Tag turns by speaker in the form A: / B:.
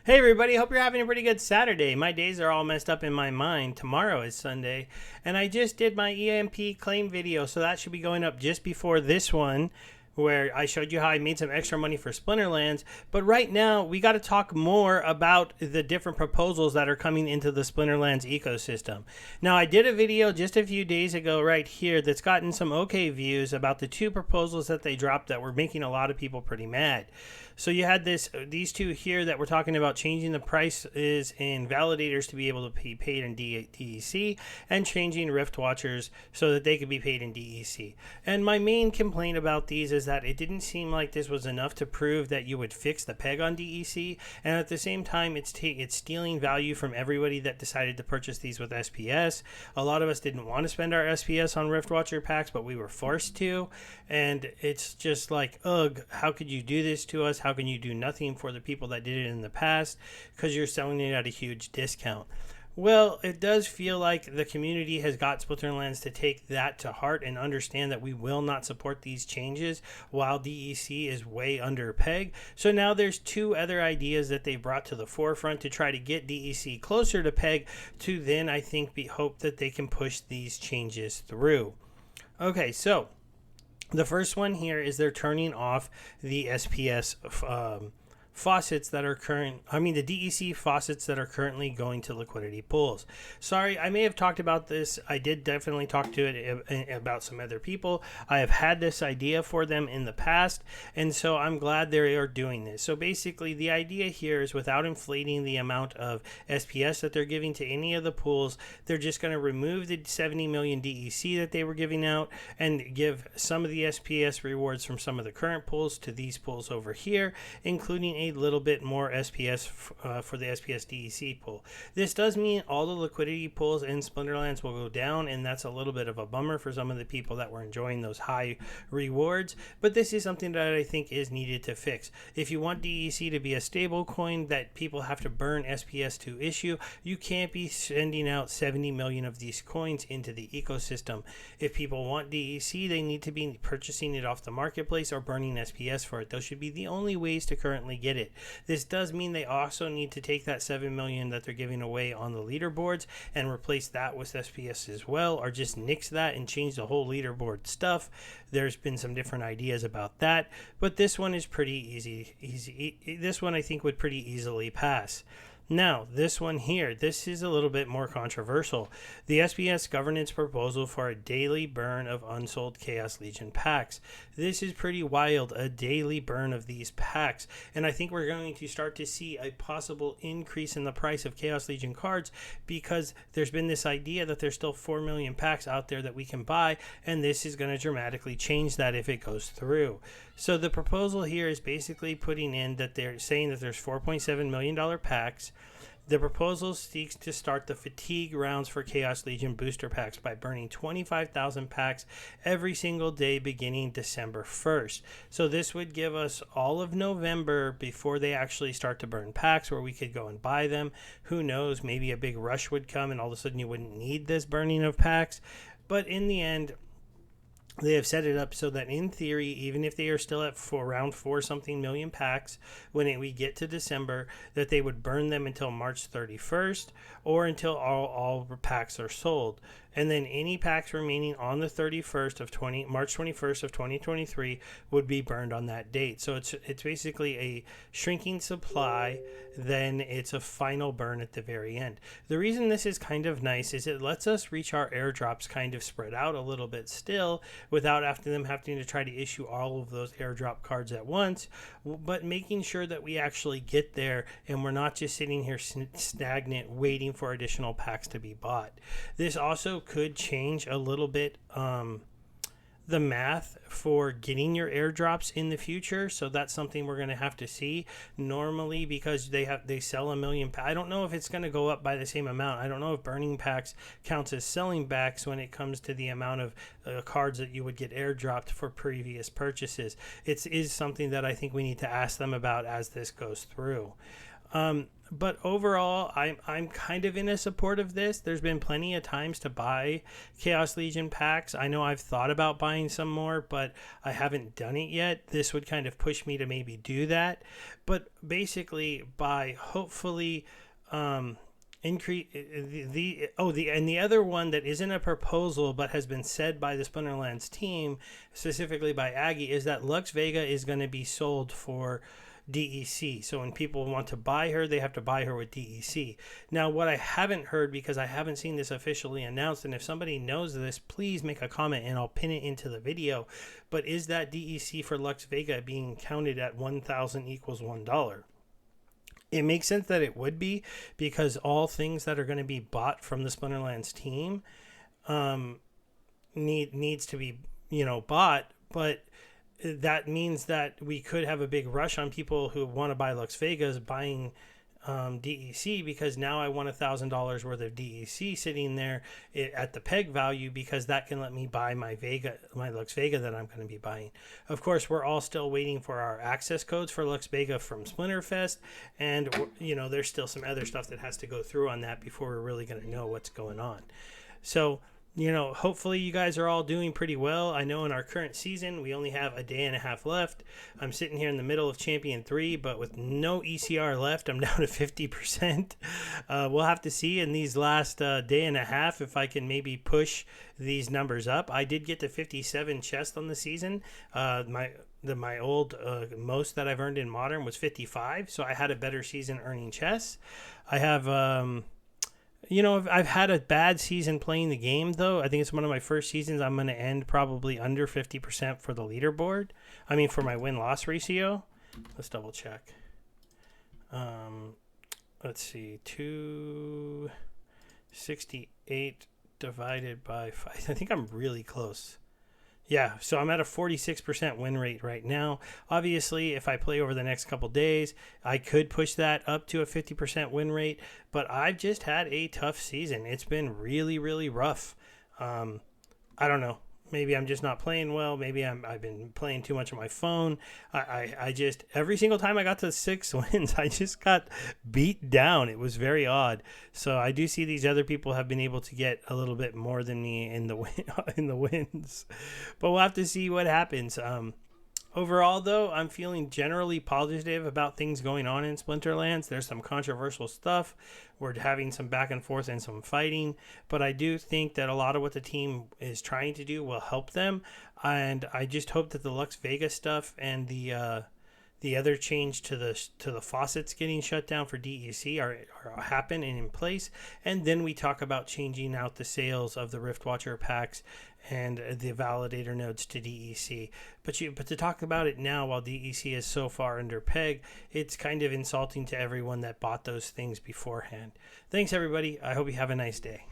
A: Hey everybody, hope you're having a pretty good Saturday. My days are all messed up in my mind. Tomorrow is Sunday, and I just did my EMP claim video, so that should be going up just before this one, where I showed you how I made some extra money for Splinterlands. But right now, we got to talk more about the different proposals that are coming into the Splinterlands ecosystem. Now, I did a video just a few days ago right here that's gotten some okay views about the two proposals that they dropped that were making a lot of people pretty mad. So you had these two here that we're talking about changing the prices in validators to be able to be paid in DEC and changing Rift Watchers so that they could be paid in DEC. And my main complaint about these is that it didn't seem like this was enough to prove that you would fix the peg on DEC, and at the same time it's stealing value from everybody that decided to purchase these with SPS. A lot of us didn't want to spend our SPS on Rift Watcher packs, but we were forced to, and it's just like, ugh, how could you do this to us? How can you do nothing for the people that did it in the past because you're selling it at a huge discount? Well, it does feel like the community has got Splinterlands to take that to heart and understand that we will not support these changes while DEC is way under peg. So now there's two other ideas that they brought to the forefront to try to get DEC closer to peg to then, I think, hope that they can push these changes through. Okay, so the first one here is they're turning off the SPS faucets that are the DEC faucets that are currently going to liquidity pools. Sorry, I may have talked about this. I did definitely talk to it about some other people. I have had this idea for them in the past, and so I'm glad they are doing this. So basically, the idea here is without inflating the amount of SPS that they're giving to any of the pools, they're just going to remove the 70 million DEC that they were giving out and give some of the SPS rewards from some of the current pools to these pools over here, including a little bit more SPS for the SPS DEC pool. This does mean all the liquidity pools in Splinterlands will go down, and that's a little bit of a bummer for some of the people that were enjoying those high rewards, but this is something that I think is needed to fix. If you want DEC to be a stable coin that people have to burn SPS to issue, you can't be sending out 70 million of these coins into the ecosystem. If people want DEC, they need to be purchasing it off the marketplace or burning SPS for it. Those should be the only ways to currently get it. This does mean they also need to take that 7 million that they're giving away on the leaderboards and replace that with SPS as well, or just nix that and change the whole leaderboard stuff. There's been some different ideas about that, but this one is pretty easy. This one I think would pretty easily pass. Now, this one here, this is a little bit more controversial. The SPS governance proposal for a daily burn of unsold Chaos Legion packs. This is pretty wild, a daily burn of these packs. And I think we're going to start to see a possible increase in the price of Chaos Legion cards because there's been this idea that there's still 4 million packs out there that we can buy, and this is going to dramatically change that if it goes through. So the proposal here is basically putting in that they're saying that there's $4.7 million packs. The proposal seeks to start the fatigue rounds for Chaos Legion booster packs by burning 25,000 packs every single day beginning December 1st. So this would give us all of November before they actually start to burn packs where we could go and buy them. Who knows, maybe a big rush would come and all of a sudden you wouldn't need this burning of packs. But in the end, they have set it up so that in theory, even if they are still at around 4 something million packs when we get to December, that they would burn them until March 31st or until all packs are sold. And then any packs remaining on the 31st of March 21st of 2023 would be burned on that date. So it's basically a shrinking supply, then it's a final burn at the very end. The reason this is kind of nice is it lets us reach our airdrops kind of spread out a little bit still without them having to try to issue all of those airdrop cards at once, but making sure that we actually get there and we're not just sitting here stagnant waiting for additional packs to be bought. This also could change a little bit the math for getting your airdrops in the future, so that's something we're going to have to see. Normally, because they sell 1 million I don't know if it's going to go up by the same amount. I don't know if burning packs counts as selling backs when it comes to the amount of cards that you would get airdropped for previous purchases. It is something that I think we need to ask them about as this goes through. But overall, I'm kind of in a support of this. There's been plenty of times to buy Chaos Legion packs. I know I've thought about buying some more, but I haven't done it yet. This would kind of push me to maybe do that. But basically, by hopefully increase the other one that isn't a proposal but has been said by the Splinterlands team, specifically by Aggie, is that Lux Vega is going to be sold for DEC. So when people want to buy her, they have to buy her with DEC. Now, what I haven't heard, because I haven't seen this officially announced, and if somebody knows this, please make a comment and I'll pin it into the video, but is that DEC for Lux Vega being counted at 1,000 equals $1? It makes sense that it would be, because all things that are going to be bought from the Splinterlands team needs to be, bought, but that means that we could have a big rush on people who want to buy Lux Vegas buying DEC, because now I want $1,000 worth of DEC sitting there at the peg value, because that can let me buy my Lux Vega that I'm going to be buying. Of course, we're all still waiting for our access codes for Lux Vega from Splinterfest, and there's still some other stuff that has to go through on that before we're really going to know what's going on. So hopefully you guys are all doing pretty well. I know in our current season, we only have a day and a half left. I'm sitting here in the middle of Champion 3, but with no ECR left, I'm down to 50%. We'll have to see in these last day and a half if I can maybe push these numbers up. I did get to 57 chests on the season. My old most that I've earned in Modern was 55, so I had a better season earning chests. I have... I've had a bad season playing the game, though. I think it's one of my first seasons. I'm going to end probably under 50% for the leaderboard. I mean, for my win-loss ratio. Let's double check. Let's see. 268 divided by 5. I think I'm really close. Yeah, so I'm at a 46% win rate right now. Obviously, if I play over the next couple days, I could push that up to a 50% win rate, but I've just had a tough season. It's been really, really rough. I don't know. Maybe I'm just not playing well. Maybe I've been playing too much on my phone. I just, every single time I got to 6 wins, I just got beat down. It was very odd. So I do see these other people have been able to get a little bit more than me in the wins. But we'll have to see what happens. Overall, though, I'm feeling generally positive about things going on in Splinterlands. There's some controversial stuff. We're having some back and forth and some fighting. But I do think that a lot of what the team is trying to do will help them. And I just hope that the Lux Vega stuff and the other change to the faucets getting shut down for DEC are happen and in place. And then we talk about changing out the sales of the Riftwatcher packs and the validator nodes to DEC. But to talk about it now while DEC is so far under peg, it's kind of insulting to everyone that bought those things beforehand. Thanks, everybody. I hope you have a nice day.